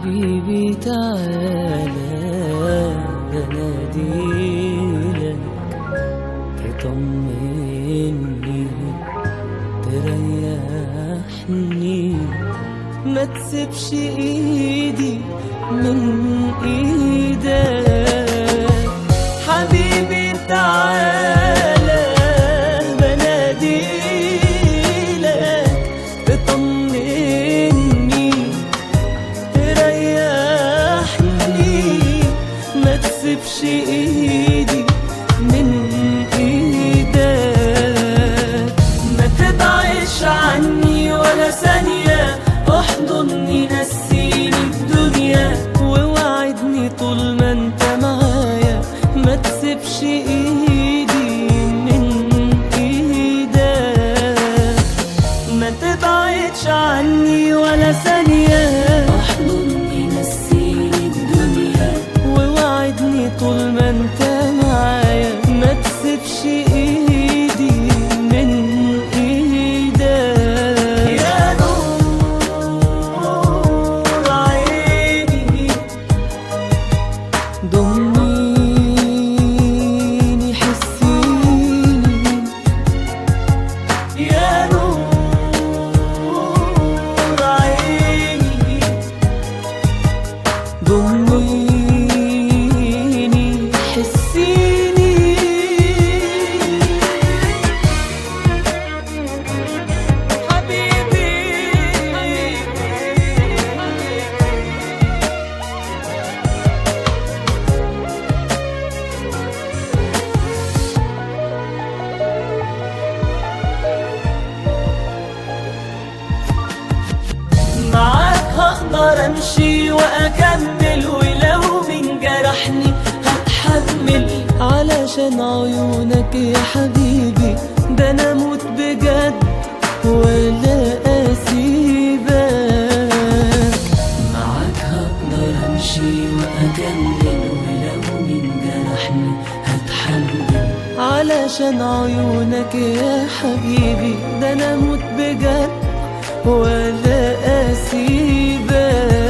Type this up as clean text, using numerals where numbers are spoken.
حبيبي تعالى بناديلك تطمني تريحني، ما تسيبش ايدي من ايدك. حبيبي تعالى بناديلك تطمني تريحني، ما تسيبش ايدي من ايدك. ما تبعدش عني ولا ثانية، احضني نسيني الدنيا ووعدني طول ما انت معايا، ما تسيبش ايدي من ايدك. ما تبعدش عني ولا ثانية، احضني نسيني الدنيا ووعدني طول ما انت معايا، ما تسيبش ايدي من ايدك. يا نور عيني ضميني حسيني، يا نور عيني ضميني حسيني. حبيبي معاك هقدر امشي واكمل، ولو من جرحني هتحمل علشان عيونك يا حبيبي، ده انا اموت بجد ولا اسيبك. معاك هقدر امشي واكمل، ولو من جرحني هتحمل علشان عيونك يا حبيبي، ده انا اموت بجد ولا اسيبك.